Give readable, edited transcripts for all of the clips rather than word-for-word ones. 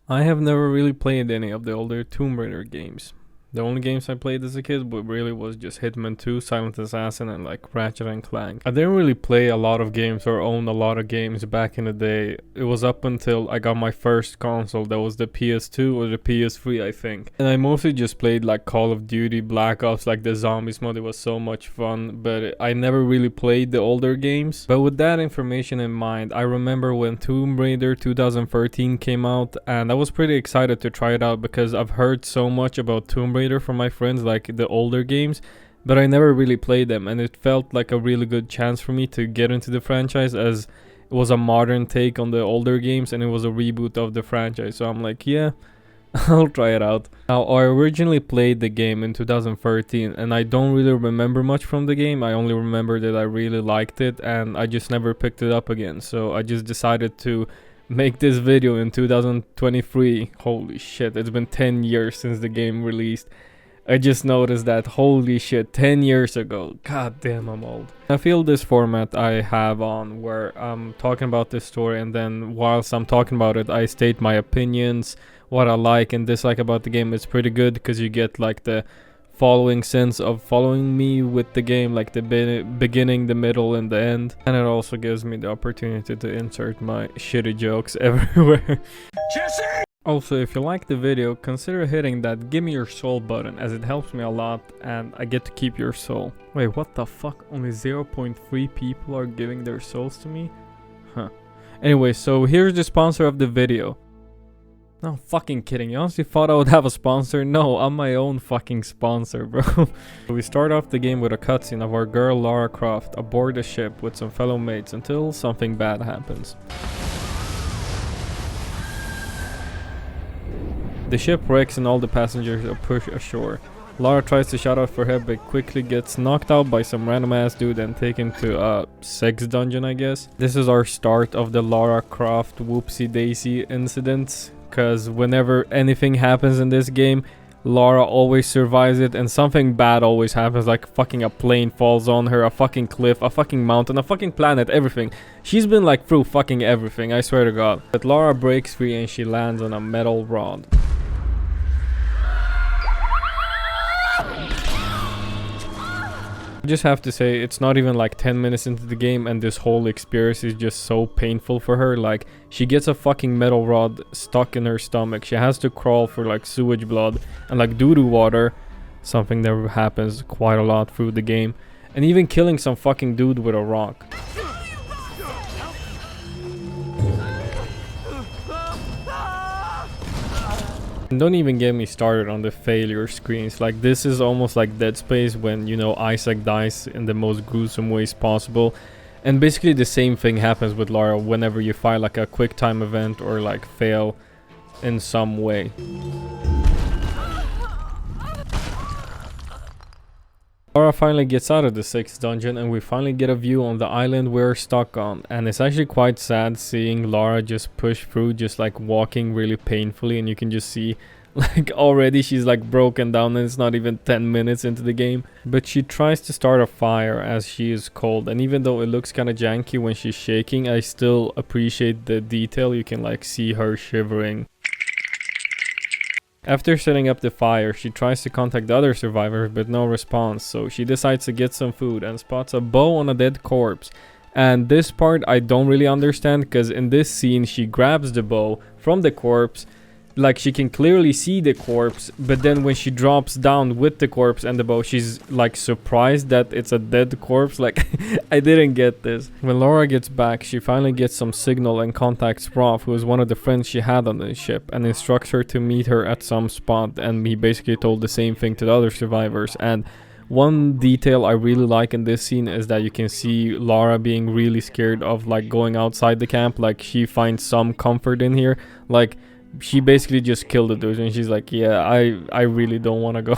I have never really played any of the older Tomb Raider games. The only games I played as a kid really was just Hitman 2, Silent Assassin, and like Ratchet and Clank. I didn't really play a lot of games or own a lot of games back in the day. It was up until I got my first console, that was the PS2 or the PS3 I think. And I mostly just played like Call of Duty, Black Ops, like the Zombies mode. It was so much fun, but I never really played the older games. But with that information in mind, I remember when Tomb Raider 2013 came out, and I was pretty excited to try it out because I've heard so much about Tomb Raider from my friends, like the older games, but I never really played them, and it felt like a really good chance for me to get into the franchise as it was a modern take on the older games and it was a reboot of the franchise. So I'm like, yeah, I'll try it out. Now, I originally played the game in 2013 and I don't really remember much from the game. I only remember that I really liked it and I just never picked it up again. So I just decided to make this video in 2023. Holy shit, it's been 10 years since the game released. I just noticed that, holy shit, 10 years ago. God damn, I'm old. I feel this format I have on where I'm talking about this story and then whilst I'm talking about it I state my opinions, what I like and dislike about the game. Is pretty good because you get like the following sense of following me with the game, like the beginning, the middle, and the end. And it also gives me the opportunity to insert my shitty jokes everywhere. Jesse! Also, if you like the video, consider hitting that give me your soul button as it helps me a lot and I get to keep your soul. Wait, what the fuck? Only 0.3 people are giving their souls to me? Huh. Anyway, so here's the sponsor of the video. No, I'm fucking kidding. You honestly thought I would have a sponsor? No, I'm my own fucking sponsor, bro. We start off the game with a cutscene of our girl Lara Croft aboard a ship with some fellow mates until something bad happens. The ship wrecks and all the passengers are pushed ashore. Lara tries to shout out for help but quickly gets knocked out by some random ass dude and taken to a sex dungeon, I guess. This is our start of the Lara Croft whoopsie daisy incidents, because whenever anything happens in this game, Lara always survives it and something bad always happens, like fucking a plane falls on her, a fucking cliff, a fucking mountain, a fucking planet, everything. She's been like through fucking everything, I swear to God. But Lara breaks free and she lands on a metal rod. I just have to say, it's not even like 10 minutes into the game and this whole experience is just so painful for her. Like, she gets a fucking metal rod stuck in her stomach. She has to crawl for like sewage blood and like doo-doo water, something that happens quite a lot through the game, and even killing some fucking dude with a rock. And don't even get me started on the failure screens. Like, this is almost like Dead Space when, you know, Isaac dies in the most gruesome ways possible. And basically the same thing happens with Lara whenever you find like a quick time event or like fail in some way. Lara finally gets out of the 6th dungeon and we finally get a view on the island we're stuck on, and it's actually quite sad seeing Lara just push through, just like walking really painfully, and you can just see like already she's like broken down and it's not even 10 minutes into the game. But she tries to start a fire as she is cold, and even though it looks kind of janky when she's shaking, I still appreciate the detail. You can like see her shivering. After setting up the fire, she tries to contact the other survivors but no response, so she decides to get some food and spots a bow on a dead corpse. And this part I don't really understand, because in this scene she grabs the bow from the corpse, like she can clearly see the corpse, but then when she drops down with the corpse and the bow, she's like surprised that it's a dead corpse. Like, I didn't get this. When Lara gets back, she finally gets some signal and contacts Croft, who is one of the friends she had on the ship, and instructs her to meet her at some spot, and he basically told the same thing to the other survivors. And one detail I really like in this scene is that you can see Lara being really scared of like going outside the camp. Like, she finds some comfort in here. Like, she basically just killed the dude and she's like, yeah, I really don't want to go.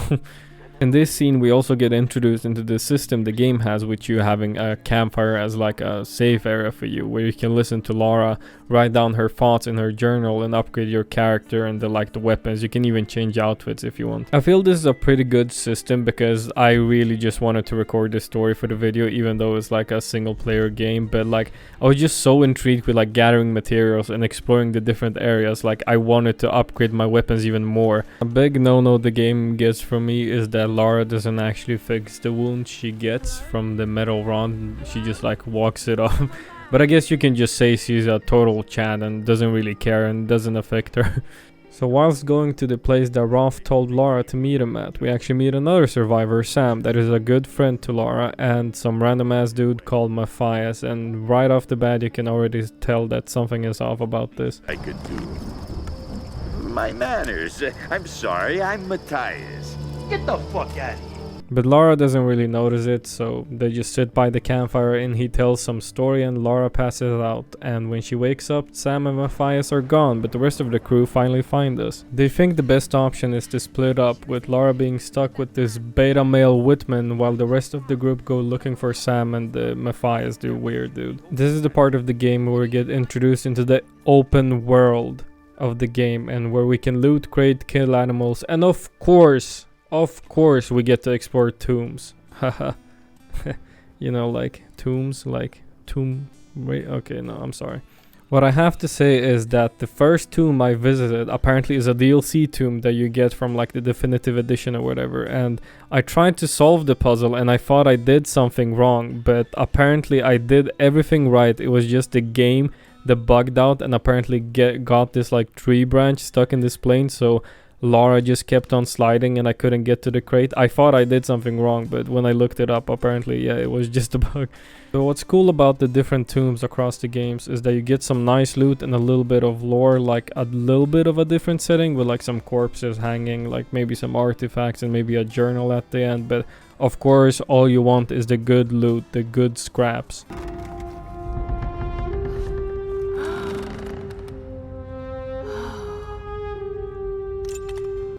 In this scene, we also get introduced into the system the game has, with you having a campfire as like a safe area for you, where you can listen to Lara, write down her thoughts in her journal, and upgrade your character and the weapons. You can even change outfits if you want. I feel this is a pretty good system because I really just wanted to record this story for the video, even though it's like a single player game. But like, I was just so intrigued with like gathering materials and exploring the different areas. Like, I wanted to upgrade my weapons even more. A big no-no the game gets from me is that Lara doesn't actually fix the wounds she gets from the metal rod. She just like walks it off. But I guess you can just say she's a total Chad and doesn't really care and doesn't affect her. So whilst going to the place that Croft told Lara to meet him at, we actually meet another survivor, Sam, that is a good friend to Lara, and some random ass dude called Matthias. And right off the bat you can already tell that something is off about this. I could do my manners. I'm sorry, I'm Matthias. Get the fuck out of here. But Lara doesn't really notice it, so they just sit by the campfire and he tells some story and Lara passes out. And when she wakes up, Sam and Matthias are gone, but the rest of the crew finally find us. They think the best option is to split up, with Lara being stuck with this beta male Whitman while the rest of the group go looking for Sam and Matthias, the weird dude. This is the part of the game where we get introduced into the open world of the game and where we can loot, crate, kill animals, and of course we get to explore tombs. Haha. You know, like tombs, like tomb. Wait, okay, no, I'm sorry. What I have to say is that the first tomb I visited apparently is a DLC tomb that you get from like the definitive edition or whatever. And I tried to solve the puzzle and I thought I did something wrong, but apparently I did everything right. It was just the game that bugged out and apparently got this like tree branch stuck in this plane. So Lara just kept on sliding and I couldn't get to the crate. I thought I did something wrong, but when I looked it up, apparently, yeah, it was just a bug. So what's cool about the different tombs across the games is that you get some nice loot and a little bit of lore, like a little bit of a different setting with like some corpses hanging, like maybe some artifacts and maybe a journal at the end. But of course, all you want is the good loot, the good scraps.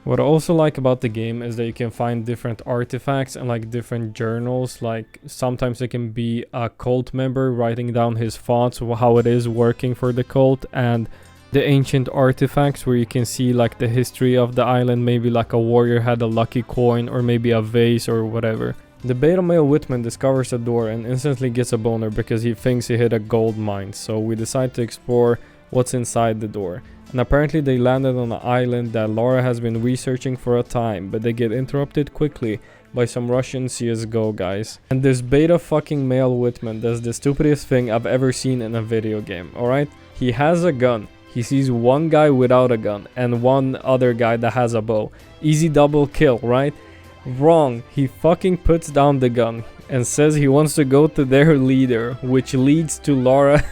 What I also like about the game is that you can find different artifacts and like different journals. Like sometimes it can be a cult member writing down his thoughts, how it is working for the cult, and the ancient artifacts where you can see like the history of the island. Maybe like a warrior had a lucky coin or maybe a vase or whatever. The beta male Whitman discovers a door and instantly gets a boner because he thinks he hit a gold mine. So we decide to explore what's inside the door. And apparently they landed on an island that Lara has been researching for a time, but they get interrupted quickly by some Russian CSGO guys. And this beta fucking male Whitman does the stupidest thing I've ever seen in a video game, alright? He has a gun. He sees one guy without a gun and one other guy that has a bow. Easy double kill, right? Wrong. He fucking puts down the gun and says he wants to go to their leader, which leads to Lara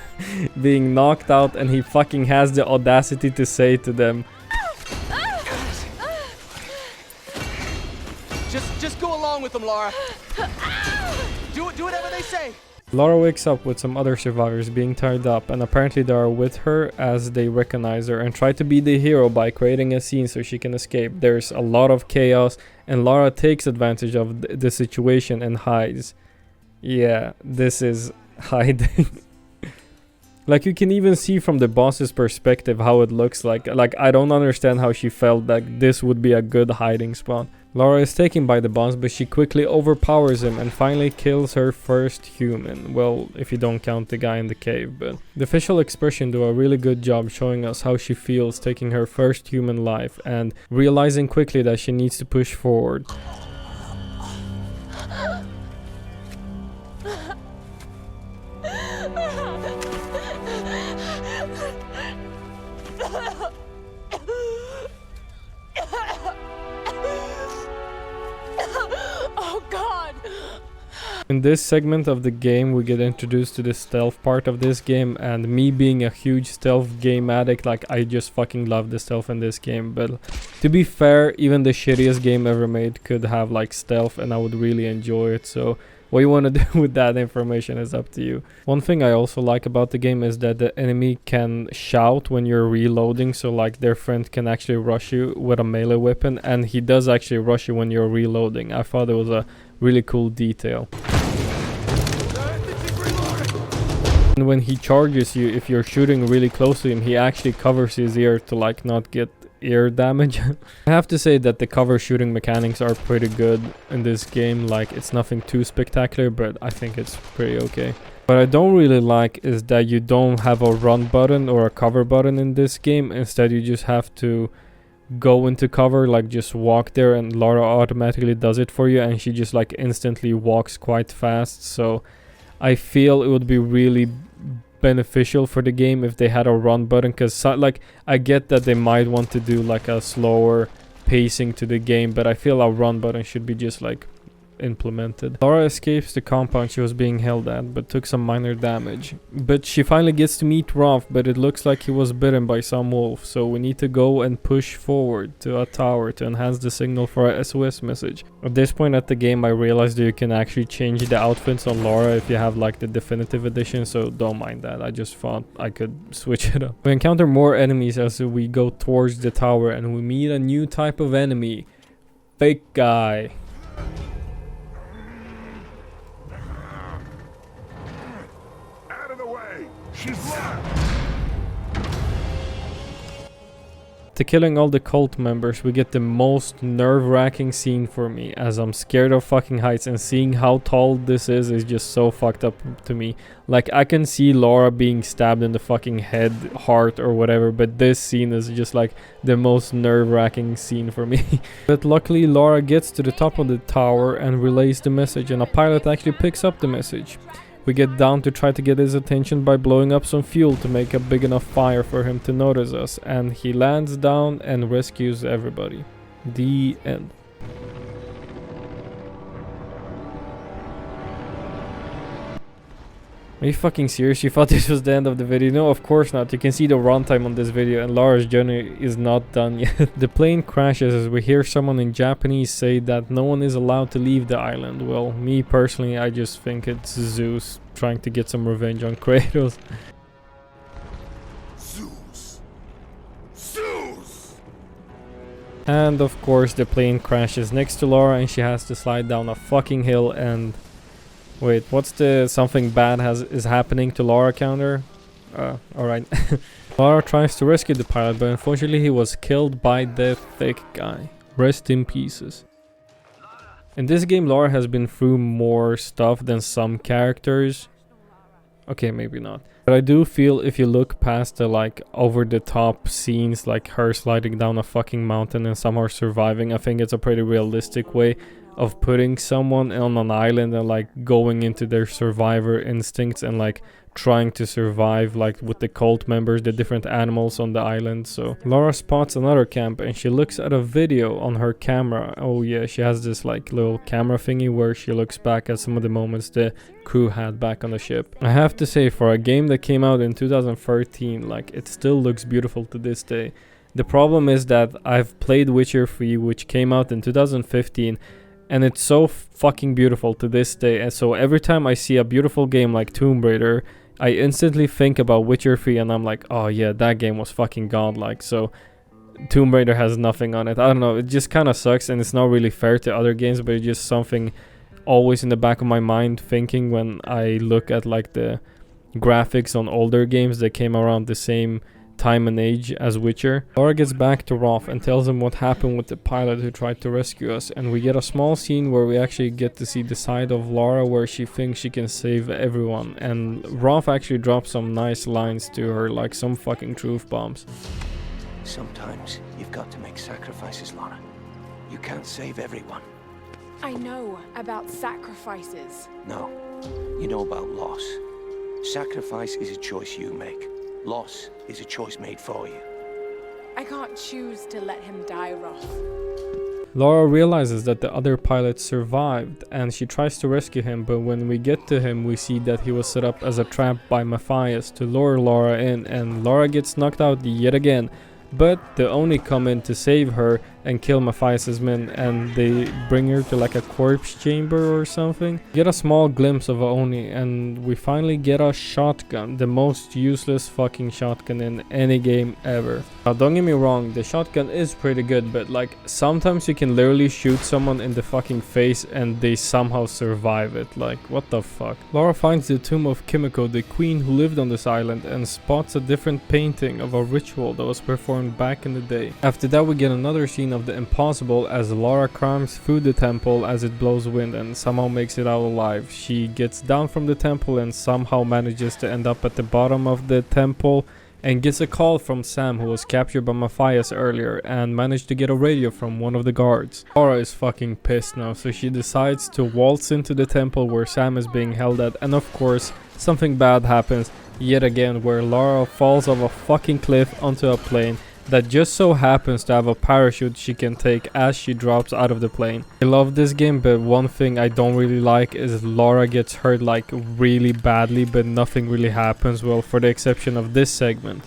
being knocked out, and he fucking has the audacity to say to them, Just go along with them, Lara. Do whatever they say. Lara wakes up with some other survivors being tied up, and apparently they are with her as they recognize her and try to be the hero by creating a scene so she can escape. There's a lot of chaos and Lara takes advantage of the situation and hides. Yeah, this is hiding. Like, you can even see from the boss's perspective how it looks like. Like, I don't understand how she felt that this would be a good hiding spot. Lara is taken by the boss, but she quickly overpowers him and finally kills her first human. Well, if you don't count the guy in the cave, but the facial expression do a really good job showing us how she feels taking her first human life and realizing quickly that she needs to push forward. In this segment of the game, we get introduced to the stealth part of this game, and me being a huge stealth game addict, like, I just fucking love the stealth in this game. But to be fair, even the shittiest game ever made could have like stealth and I would really enjoy it. So What you want to do with that information is up to you. One thing I also like about the game is that the enemy can shout when you're reloading, so like their friend can actually rush you with a melee weapon, and he does actually rush you when you're reloading. I thought it was a really cool detail. And when he charges you, if you're shooting really close to him, he actually covers his ear to like not get ear damage. I have to say that the cover shooting mechanics are pretty good in this game. Like, it's nothing too spectacular, but I think it's pretty okay. What I don't really like is that you don't have a run button or a cover button in this game. Instead, you just have to go into cover, like just walk there, and Lara automatically does it for you, and she just like instantly walks quite fast. So I feel it would be really beneficial for the game if they had a run button, because like I get that they might want to do like a slower pacing to the game, but I feel a run button should be just like implemented. Lara escapes the compound she was being held at, but took some minor damage. But she finally gets to meet Croft, but it looks like he was bitten by some wolf, so we need to go and push forward to a tower to enhance the signal for a SOS message. At this point at the game, I realized that you can actually change the outfits on Lara if you have like the definitive edition, so don't mind that. I just thought I could switch it up. We encounter more enemies as we go towards the tower, and we meet a new type of enemy. Fake guy. After killing all the cult members, we get the most nerve-wracking scene for me, as I'm scared of fucking heights, and seeing how tall this is just so fucked up to me. Like, I can see Lara being stabbed in the fucking head, heart or whatever, but this scene is just like the most nerve-wracking scene for me. But luckily Lara gets to the top of the tower and relays the message, and a pilot actually picks up the message. We get down to try to get his attention by blowing up some fuel to make a big enough fire for him to notice us, and he lands down and rescues everybody. The end. Are you fucking serious? You thought this was the end of the video? No, of course not. You can see the runtime on this video, and Lara's journey is not done yet. The plane crashes as we hear someone in Japanese say that no one is allowed to leave the island. Well, me personally, I just think it's Zeus trying to get some revenge on Kratos. Zeus! Zeus! And of course the plane crashes next to Lara, and she has to slide down a fucking hill. And wait, what's the something bad is happening to Lara counter? Alright. Lara tries to rescue the pilot, but unfortunately he was killed by the thick guy. Rest in pieces. In this game, Lara has been through more stuff than some characters. Okay, maybe not. But I do feel if you look past the like over the top scenes, like her sliding down a fucking mountain and somehow surviving, I think it's a pretty realistic way of putting someone on an island and like going into their survivor instincts and like trying to survive like with the cult members, the different animals on the island. So Lara spots another camp and she looks at a video on her camera. Oh yeah, she has this like little camera thingy where she looks back at some of the moments the crew had back on the ship. I have to say, for a game that came out in 2013, like it still looks beautiful to this day. The problem is that I've played Witcher 3, which came out in 2015, and it's so fucking beautiful to this day. And so every time I see a beautiful game like Tomb Raider, I instantly think about Witcher 3 and I'm like, oh yeah, that game was fucking godlike. So Tomb Raider has nothing on it. I don't know, it just kind of sucks, and it's not really fair to other games, but it's just something always in the back of my mind thinking when I look at like the graphics on older games that came around the same time and age as Witcher. Lara gets back to Croft and tells him what happened with the pilot who tried to rescue us, and we get a small scene where we actually get to see the side of Lara where she thinks she can save everyone, and Croft actually drops some nice lines to her, like some fucking truth bombs. Sometimes you've got to make sacrifices, Lara. You can't save everyone. I know about sacrifices. No, you know about loss. Sacrifice is a choice you make. Loss is a choice made for you. I can't choose to let him die, Roth. Lara realizes that the other pilot survived and she tries to rescue him, but when we get to him we see that he was set up as a trap by Matthias to lure Lara in, and Lara gets knocked out yet again, but the Oni come in to save her and kill Matthias's men, and they bring her to like a corpse chamber or something. Get a small glimpse of Oni, and we finally get a shotgun, the most useless fucking shotgun in any game ever. Now don't get me wrong, the shotgun is pretty good, but like sometimes you can literally shoot someone in the fucking face and they somehow survive it. Like what the fuck. Lara finds the tomb of Kimiko, the queen who lived on this island, and spots a different painting of a ritual that was performed back in the day. After that we get another scene of the impossible as Lara climbs through the temple as it blows wind and somehow makes it out alive. She gets down from the temple and somehow manages to end up at the bottom of the temple and gets a call from Sam, who was captured by Matthias earlier, and managed to get a radio from one of the guards. Lara is fucking pissed now, so she decides to waltz into the temple where Sam is being held at, and of course something bad happens yet again, where Lara falls off a fucking cliff onto a plane that just so happens to have a parachute she can take as she drops out of the plane. I love this game, but one thing I don't really like is Lara gets hurt like really badly, but nothing really happens, well, for the exception of this segment.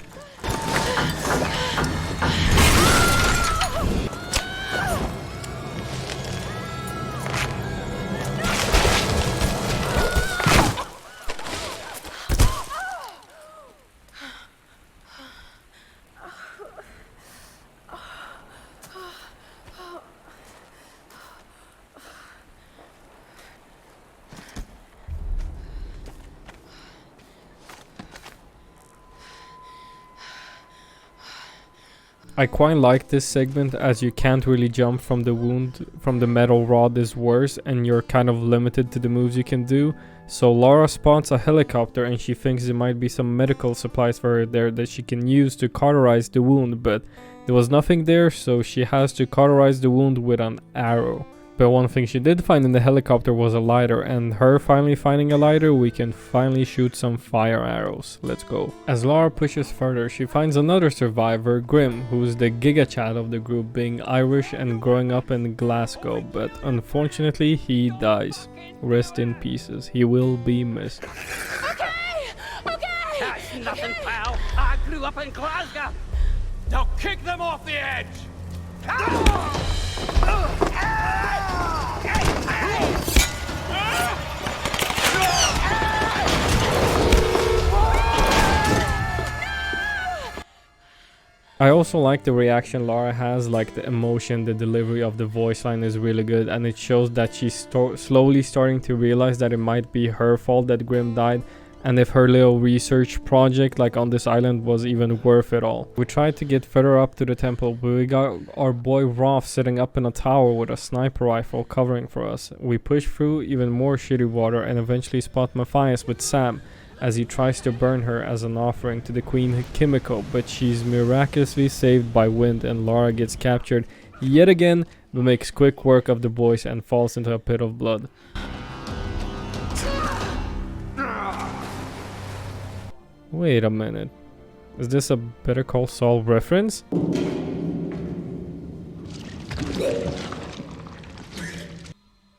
I quite like this segment as you can't really jump from the wound from the metal rod is worse, and you're kind of limited to the moves you can do. So Lara spots a helicopter and she thinks there might be some medical supplies for her there that she can use to cauterize the wound, but there was nothing there, so she has to cauterize the wound with an arrow. But one thing she did find in the helicopter was a lighter, and her finally finding a lighter, we can finally shoot some fire arrows. Let's go. As Lara pushes further, she finds another survivor, Grim, who's the Giga Chad of the group, being Irish and growing up in Glasgow, but unfortunately he dies. Rest in pieces. He will be missed. Okay! That's nothing, pal. I grew up in Glasgow. Now kick them off the edge. I also like the reaction Lara has, like the emotion, the delivery of the voice line is really good, and it shows that she's slowly starting to realize that it might be her fault that Grim died, and if her little research project like on this island was even worth it all. We tried to get further up to the temple, but we got our boy Rolf sitting up in a tower with a sniper rifle covering for us. We push through even more shitty water and eventually spot Matthias with Sam as he tries to burn her as an offering to the Queen Kimiko, but she's miraculously saved by wind and Lara gets captured yet again, but makes quick work of the boys and falls into a pit of blood. Wait a minute. Is this a Better Call Saul reference?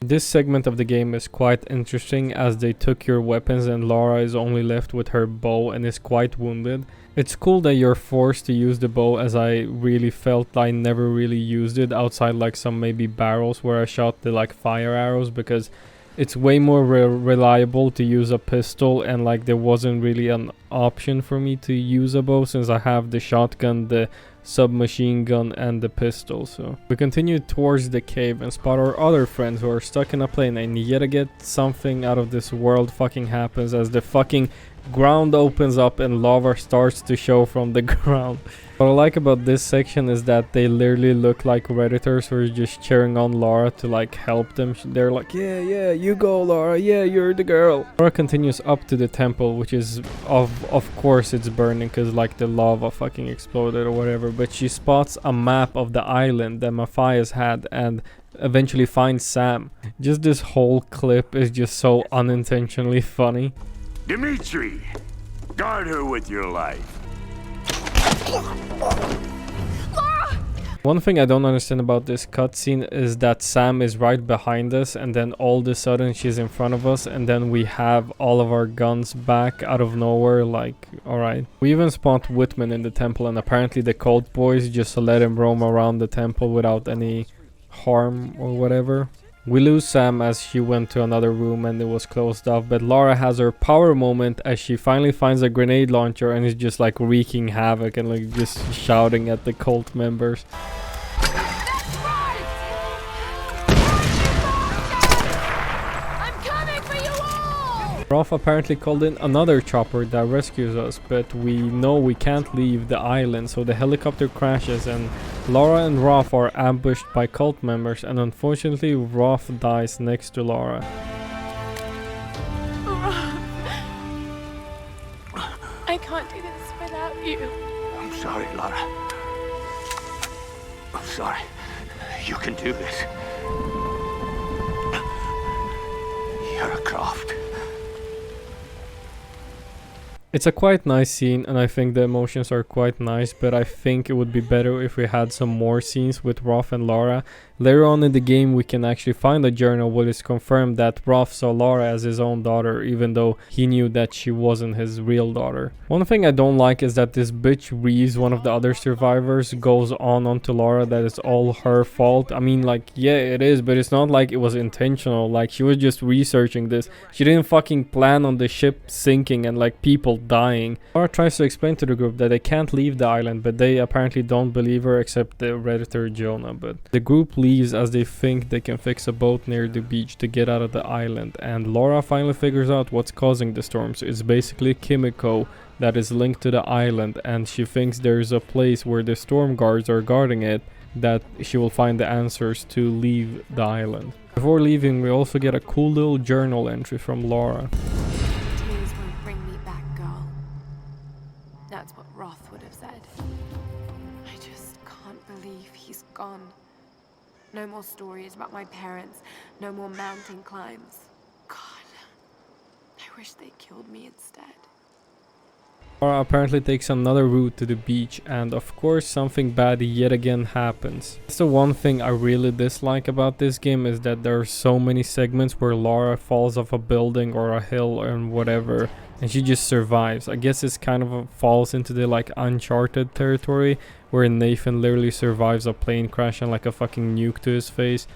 This segment of the game is quite interesting as they took your weapons and Lara is only left with her bow and is quite wounded. It's cool that you're forced to use the bow, as I really felt I never really used it outside like some maybe barrels where I shot the like fire arrows, because it's way more reliable to use a pistol, and like there wasn't really an option for me to use a bow since I have the shotgun, the submachine gun and the pistol. So we continue towards the cave and spot our other friends who are stuck in a plane, and yet again something out of this world fucking happens as the fucking ground opens up and lava starts to show from the ground. What I like about this section is that they literally look like Redditors who are just cheering on Lara to like help them. They're like, yeah, you go Lara, yeah, you're the girl. Lara continues up to the temple, which is of course it's burning because like the lava fucking exploded or whatever, but she spots a map of the island that Matthias had and eventually finds Sam. Just this whole clip is just so unintentionally funny. Dimitri, guard her with your life. Lara! One thing I don't understand about this cutscene is that Sam is right behind us and then all of a sudden she's in front of us and then we have all of our guns back out of nowhere, like, alright. We even spawned Whitman in the temple and apparently the cult boys just let him roam around the temple without any harm or whatever. We lose Sam as she went to another room and it was closed off, but Lara has her power moment as she finally finds a grenade launcher and is just like wreaking havoc and like just shouting at the cult members. Croft apparently called in another chopper that rescues us, but we know we can't leave the island, so the helicopter crashes and Lara and Rolf are ambushed by cult members, and unfortunately Rolf dies next to Lara. I can't do this without you. I'm sorry, Lara. I'm sorry. You can do this. You're a Croft. It's a quite nice scene and I think the emotions are quite nice, but I think it would be better if we had some more scenes with Rolf and Lara. Later on in the game we can actually find a journal where it's confirmed that Rolf saw Lara as his own daughter even though he knew that she wasn't his real daughter. One thing I don't like is that this bitch Reese, one of the other survivors, goes onto Lara that it's all her fault. I mean, like, yeah, it is, but it's not like it was intentional. Like, she was just researching this. She didn't fucking plan on the ship sinking and like people dying. Lara tries to explain to the group that they can't leave the island, but they apparently don't believe her except the Redditor Jonah. But the group leaves as they think they can fix a boat near the beach to get out of the island, and Lara finally figures out what's causing the storms. It's basically Kimiko that is linked to the island, and she thinks there's a place where the storm guards are guarding it that she will find the answers to leave the island. Before leaving we also get a cool little journal entry from Lara. Tears won't bring me back, girl. That's what Roth would have said. I just can't believe he's gone. No more stories about my parents. No more mountain climbs. God, I wish they killed me instead. Lara apparently takes another route to the beach, and of course something bad yet again happens. That's the one thing I really dislike about this game, is that there are so many segments where Lara falls off a building or a hill and whatever, and she just survives. I guess it's kind of falls into the like Uncharted territory where Nathan literally survives a plane crash and like a fucking nuke to his face.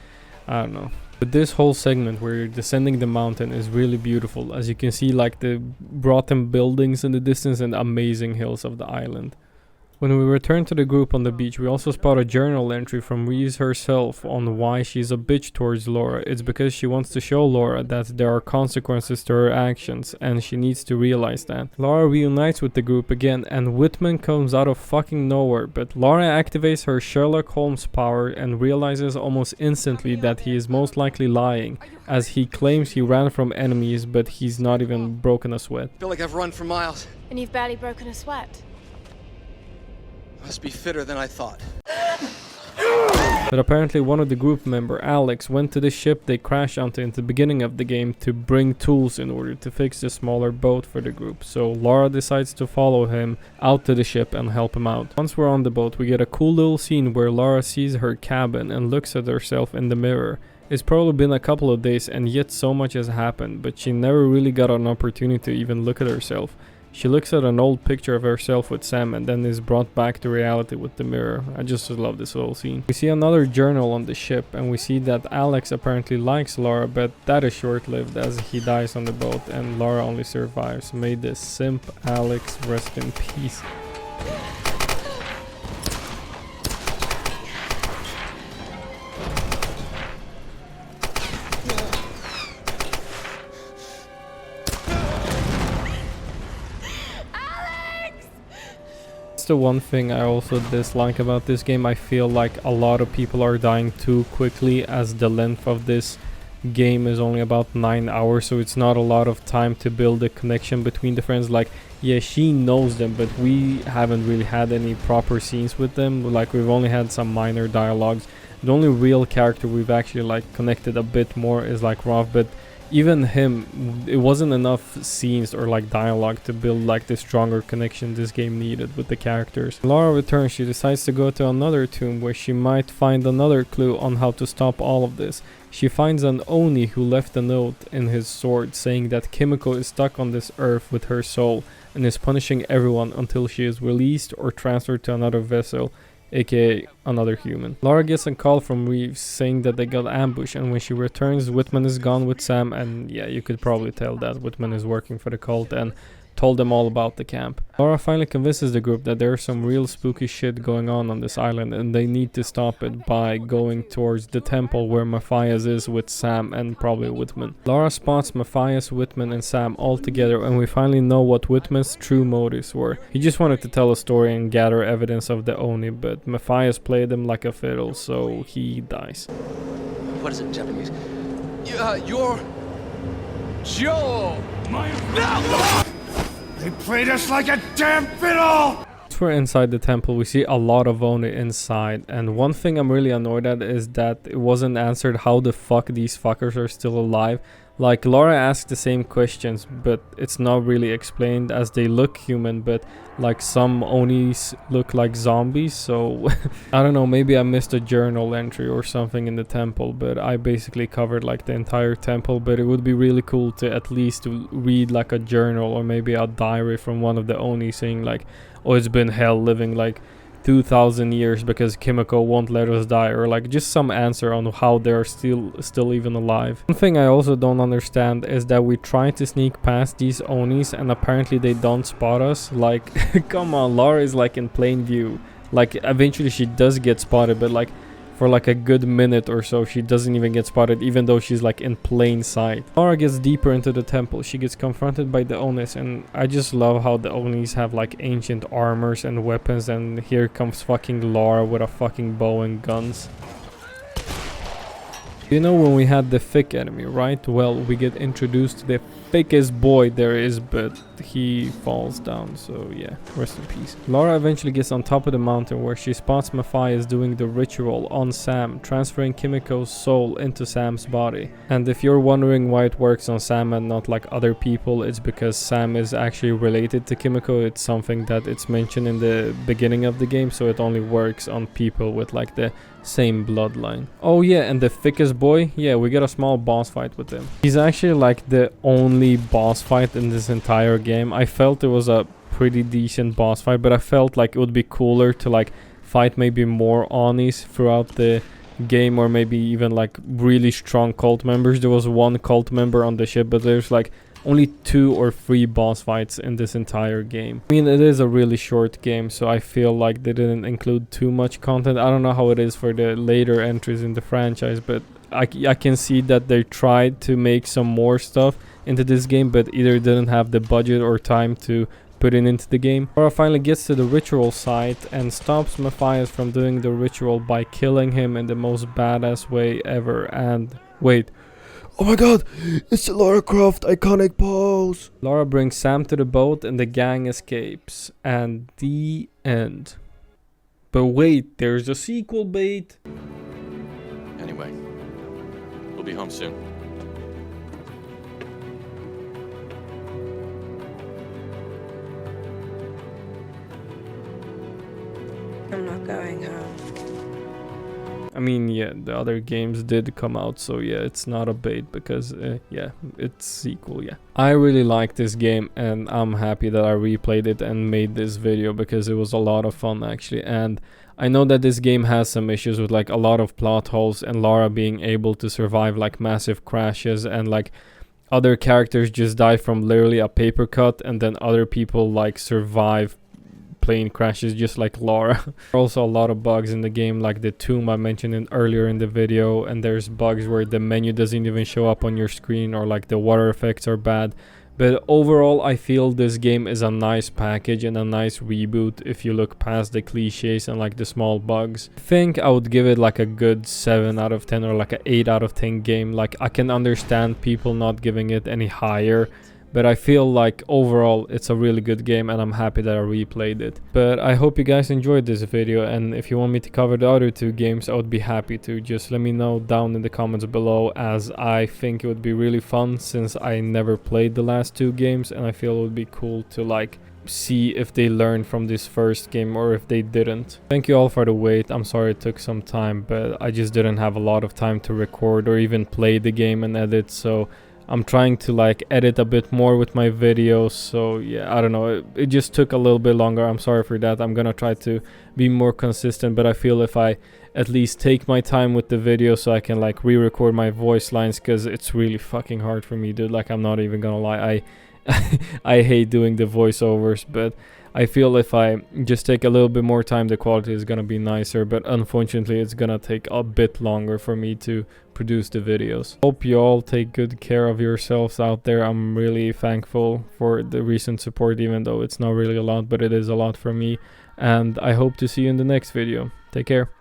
I don't know. But this whole segment where you're descending the mountain is really beautiful, as you can see like the rotten buildings in the distance and amazing hills of the island. When we return to the group on the beach, we also spot a journal entry from Reese herself on why she's a bitch towards Lara. It's because she wants to show Lara that there are consequences to her actions, and she needs to realize that. Lara reunites with the group again, and Whitman comes out of fucking nowhere, but Lara activates her Sherlock Holmes power and realizes almost instantly that he is most likely lying, as he claims he ran from enemies, but he's not even broken a sweat. I feel like I've run for miles. And you've barely broken a sweat. Must be fitter than I thought. But apparently one of the group member, Alex, went to the ship they crashed onto in the beginning of the game to bring tools in order to fix the smaller boat for the group. So Lara decides to follow him out to the ship and help him out. Once we're on the boat, we get a cool little scene where Lara sees her cabin and looks at herself in the mirror. It's probably been a couple of days and yet so much has happened, but she never really got an opportunity to even look at herself. She looks at an old picture of herself with Sam and then is brought back to reality with the mirror. I just love this whole scene. We see another journal on the ship and we see that Alex apparently likes Lara, but that is short-lived as he dies on the boat and Lara only survives. May this simp Alex rest in peace. The one thing I also dislike about this game. I feel like a lot of people are dying too quickly, as the length of this game is only about 9 hours, so it's not a lot of time to build a connection between the friends. Like, yeah, she knows them, but we haven't really had any proper scenes with them. Like, we've only had some minor dialogues. The only real character we've actually like connected a bit more is like Rolf, but even him, it wasn't enough scenes or like dialogue to build like the stronger connection this game needed with the characters. Lara returns. She decides to go to another tomb where she might find another clue on how to stop all of this. She finds an Oni who left a note in his sword saying that Kimiko is stuck on this earth with her soul and is punishing everyone until she is released or transferred to another vessel, aka another human. Lara gets a call from Reeves saying that they got ambushed, and when she returns, Whitman is gone with Sam, and yeah, you could probably tell that Whitman is working for the cult and told them all about the camp. Lara finally convinces the group that there's some real spooky shit going on this island and they need to stop it by going towards the temple where Matthias is with Sam and probably Whitman. Lara spots Matthias, Whitman and Sam all together, and we finally know what Whitman's true motives were. He just wanted to tell a story and gather evidence of the Oni, but Matthias played him like a fiddle, so he dies. What is it in Japanese? You're Joe. They played us like a damn fiddle! Once we're inside the temple, we see a lot of Oni inside, and one thing I'm really annoyed at is that it wasn't answered how the fuck these fuckers are still alive. Like, Lara asked the same questions, but it's not really explained, as they look human, but like some Onis look like zombies, so I don't know, maybe I missed a journal entry or something in the temple, but I basically covered like the entire temple. But it would be really cool to at least read like a journal or maybe a diary from one of the Oni saying like, oh, it's been hell living like 2,000 years because Kimiko won't let us die, or like just some answer on how they're still even alive. One thing I also don't understand is that we try to sneak past these Onis and apparently they don't spot us. Like, come on, Lara is like in plain view. Like, eventually she does get spotted, but like for like a good minute or so she doesn't even get spotted, even though she's like in plain sight. Lara gets deeper into the temple. She gets confronted by the Onis, and I just love how the Onis have like ancient armors and weapons, and here comes fucking Lara with a fucking bow and guns. You know, when we had the thick enemy, right? Well, we get introduced to the thickest boy there is, but he falls down, so yeah, rest in peace. Lara eventually gets on top of the mountain where she spots Matthias doing the ritual on Sam, transferring Kimiko's soul into Sam's body. And if you're wondering why it works on Sam and not like other people, it's because Sam is actually related to Kimiko. It's something that it's mentioned in the beginning of the game, so it only works on people with like the same bloodline. Oh yeah, and the thickest boy, yeah, we get a small boss fight with him. He's actually like the only boss fight in this entire game. I felt it was a pretty decent boss fight, but I felt like it would be cooler to like fight maybe more Onis throughout the game, or maybe even like really strong cult members. There was one cult member on the ship, but there's like only 2 or 3 boss fights in this entire game. I mean, it is a really short game, so I feel like they didn't include too much content. I don't know how it is for the later entries in the franchise, but I can see that they tried to make some more stuff into this game, but either didn't have the budget or time to put it into the game. Lara finally gets to the ritual site and stops Matthias from doing the ritual by killing him in the most badass way ever. And wait, oh my god, it's the Lara Croft iconic pose! Lara brings Sam to the boat and the gang escapes. And the end. But wait, there's a sequel, bait. Anyway, we'll be home soon. I'm not going home. I mean, yeah, the other games did come out, so yeah, it's not a bait because, yeah, it's sequel, yeah. I really like this game, and I'm happy that I replayed it and made this video because it was a lot of fun, actually. And I know that this game has some issues with, like, a lot of plot holes and Lara being able to survive, like, massive crashes, and, like, other characters just die from literally a paper cut, and then other people, like, survive plane crashes just like Lara. Also a lot of bugs in the game, like the tomb I mentioned earlier in the video, and there's bugs where the menu doesn't even show up on your screen, or like the water effects are bad. But overall, I feel this game is a nice package and a nice reboot if you look past the cliches and like the small bugs. I think I would give it like a good 7 out of 10 or like an 8 out of 10 game. Like, I can understand people not giving it any higher, but I feel like overall it's a really good game and I'm happy that I replayed it. But I hope you guys enjoyed this video, and if you want me to cover the other 2 games, I would be happy to. Just let me know down in the comments below, as I think it would be really fun since I never played the last 2 games, and I feel it would be cool to like see if they learned from this first game or if they didn't. Thank you all for the wait. I'm sorry it took some time, but I just didn't have a lot of time to record or even play the game and edit, so I'm trying to like edit a bit more with my videos. So yeah, I don't know, it just took a little bit longer. I'm sorry for that. I'm gonna try to be more consistent, but I feel if I at least take my time with the video so I can like re-record my voice lines, because it's really fucking hard for me, dude. Like, I'm not even gonna lie, I hate doing the voiceovers, but I feel if I just take a little bit more time, the quality is gonna be nicer, but unfortunately it's gonna take a bit longer for me to produce the videos. Hope you all take good care of yourselves out there. I'm really thankful for the recent support, even though it's not really a lot, but it is a lot for me, and I hope to see you in the next video. Take care.